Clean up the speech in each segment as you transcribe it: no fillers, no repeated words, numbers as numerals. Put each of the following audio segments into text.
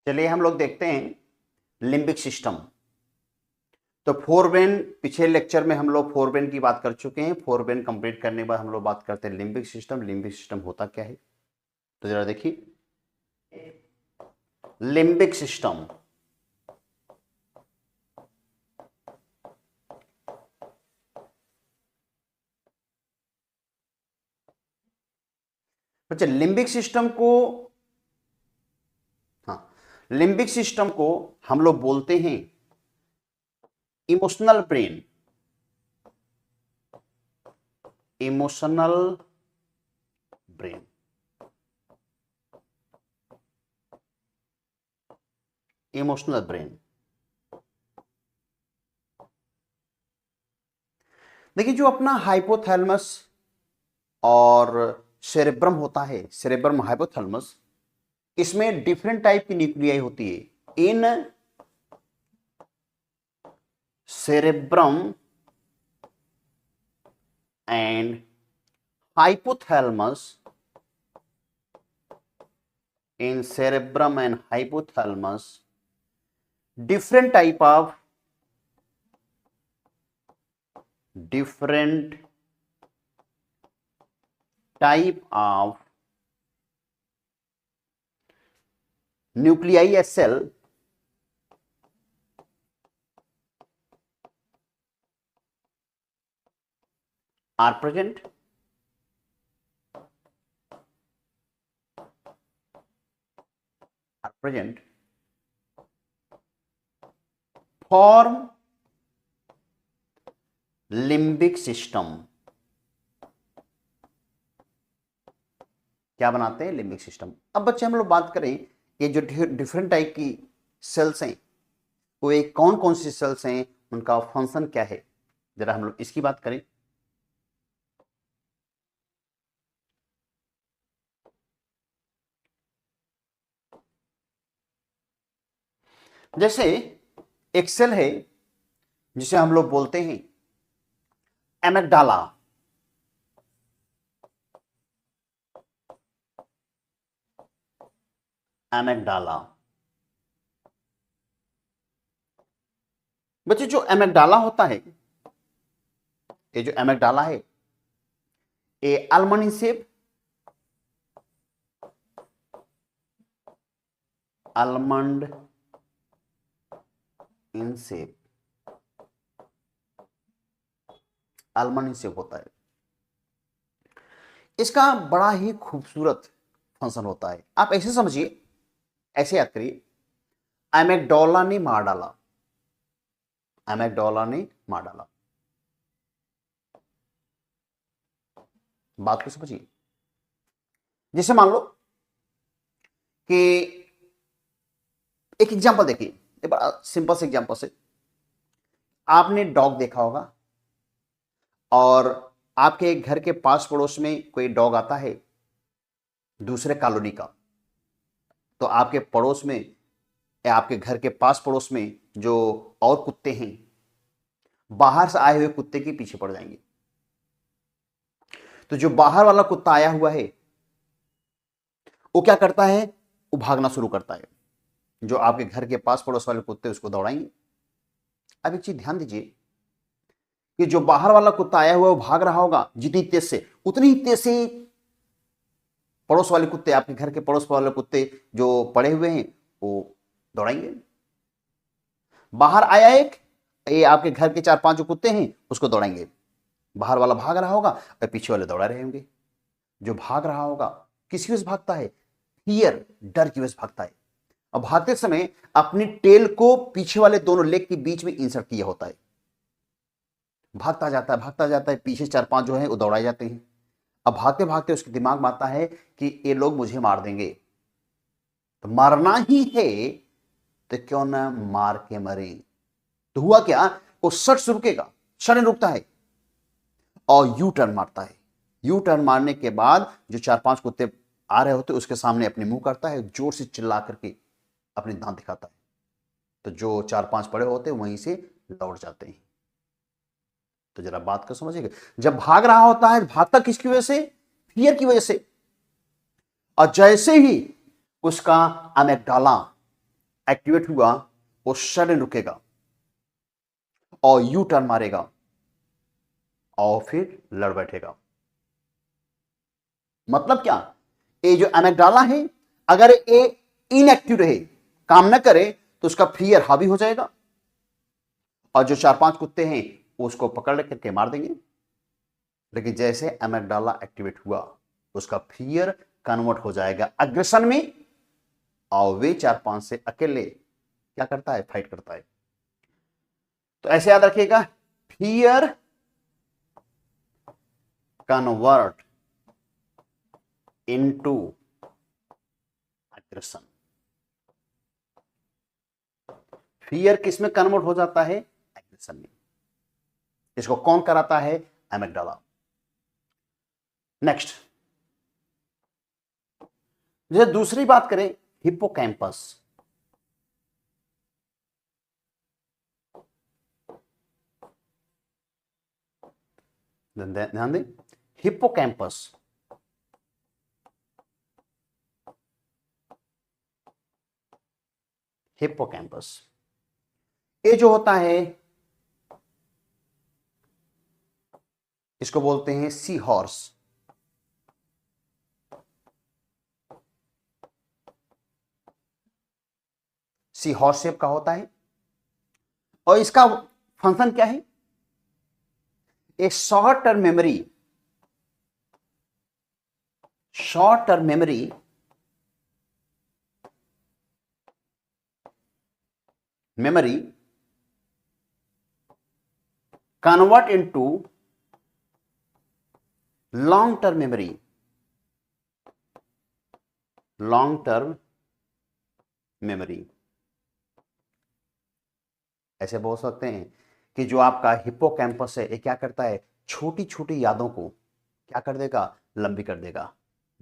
चलिए हम लोग देखते हैं लिम्बिक सिस्टम। तो फोरब्रेन, पिछले लेक्चर में हम लोग फोरब्रेन की बात कर चुके हैं। फोरब्रेन कंप्लीट करने के बाद हम लोग बात करते हैं लिम्बिक सिस्टम। लिम्बिक सिस्टम होता क्या है, तो जरा देखिए लिम्बिक सिस्टम। अच्छा, लिम्बिक सिस्टम को, हाँ, लिम्बिक सिस्टम को हम लोग बोलते हैं emotional brain. Emotional brain, emotional brain. देखिए, जो अपना हाइपोथैलेमस और सेरेब्रम होता है, सेरेब्रम हाइपोथैलेमस, इसमें डिफरेंट टाइप की न्यूक्लियाई होती है। In cerebrum and hypothalamus, in cerebrum and hypothalamus, different type of nuclei a cell are present form limbic system. क्या बनाते हैं? Limbic system. अब बच्चे हम लोग बात करें, ये जो डिफरेंट टाइप की सेल्स हैं, वो एक कौन कौन सी सेल्स हैं, उनका फंक्शन क्या है, जरा हम लोग इसकी बात करें। जैसे एक सेल है जिसे हम लोग बोलते हैं एमेगडाला। एमेगडाला, बच्चे जो एमेगडाला होता है, ये जो एमेगडाला है, ये almond in shape, almond in shape, almond in shape होता है। इसका बड़ा ही खूबसूरत फंक्शन होता है। आप ऐसे समझिए, ऐसे याद करिए, एमेगडाला ने मार डाला, एमेगडाला ने मार डाला। बात को समझिए। जैसे मान लो कि एक एग्जांपल देखिए, एक बड़ा सिंपल से एग्जांपल से, आपने डॉग देखा होगा और आपके घर के पास पड़ोस में कोई डॉग आता है दूसरे कॉलोनी का, तो आपके पड़ोस में या आपके घर के पास पड़ोस में जो और कुत्ते हैं, बाहर से आए हुए कुत्ते के पीछे पड़ जाएंगे। तो जो बाहर वाला कुत्ता आया हुआ है, वो क्या करता है? वो भागना शुरू करता है। जो आपके घर के पास पड़ोस वाले कुत्ते उसको दौड़ाएंगे। अब एक चीज ध्यान दीजिए कि जो बाहर वाला कुत्ता आया हुआ है वो भाग रहा होगा जितनी तेज से, उतनी ही तेज से पड़ोस वाले कुत्ते, आपके घर के पड़ोस वाले कुत्ते जो पड़े हुए हैं, वो दौड़ाएंगे। बाहर आया एक, ये आपके घर के 4-5 जो कुत्ते हैं उसको दौड़ाएंगे। बाहर वाला भाग रहा होगा और पीछे वाले दौड़ा रहे होंगे। जो भाग रहा होगा किसकी वजह से भागता है? फियर, डर की वजह से भागता है। अब भागते समय अपनी टेल को पीछे वाले दोनों लेग के बीच में इंसर्ट किया होता है। भागता जाता है, भागता जाता है, पीछे 4-5 जो है वो दौड़ाए जाते हैं। अब भागते भागते उसके दिमाग में आता है कि ये लोग मुझे मार देंगे, तो मारना ही है तो क्यों ना मार के मरे। तो हुआ क्या? वो सट से रुकेगा, सडन रुकता है और यू टर्न मारता है। यू टर्न मारने के बाद जो 4-5 कुत्ते आ रहे होते उसके सामने अपने मुंह करता है, जोर से चिल्ला करके अपने दांत दिखाता है। तो जो 4-5 पड़े होते वहीं से लौट जाते हैं। तो जरा बात को समझिएगा। जब भाग रहा होता है, भागता किसकी वजह से? फियर की वजह से। और जैसे ही उसका एमेगडाला एक्टिवेट हुआ वो सडन रुकेगा और यू टर्न मारेगा और फिर लड़ बैठेगा। मतलब क्या, ये जो एमेग्डाला है अगर ये इनएक्टिव रहे, काम न करे, तो उसका फियर हावी हो जाएगा और जो 4-5 कुत्ते हैं वो उसको पकड़ करके मार देंगे। लेकिन जैसे एमेग्डाला एक्टिवेट हुआ उसका फियर कन्वर्ट हो जाएगा अग्रेशन में और वे 4-5 से अकेले क्या करता है, फाइट करता है। तो ऐसे याद रखिएगा, fear convert into aggression. Fear किस में कन्वर्ट हो जाता है, एग्रेशन में। इसको कौन कराता है, एमेग्डाला। नेक्स्ट, जैसे दूसरी बात करें, हिप्पोकैम्पस। ध्यान दें, हिप्पोकैम्पस हिप्पोकैम्पस ये जो होता है इसको बोलते हैं sea horse. Sea horse shape का होता है और इसका फंक्शन क्या है, एक short term memory convert into long term memory। ऐसे बोल सकते हैं कि जो आपका हिप्पोकैम्पस है ये क्या करता है, छोटी छोटी यादों को क्या कर देगा, लंबी कर देगा।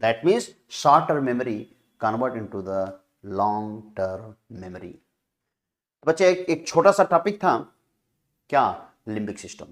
That means short term memory convert into the long term memory. बच्चे एक छोटा सा टॉपिक था क्या, लिम्बिक सिस्टम।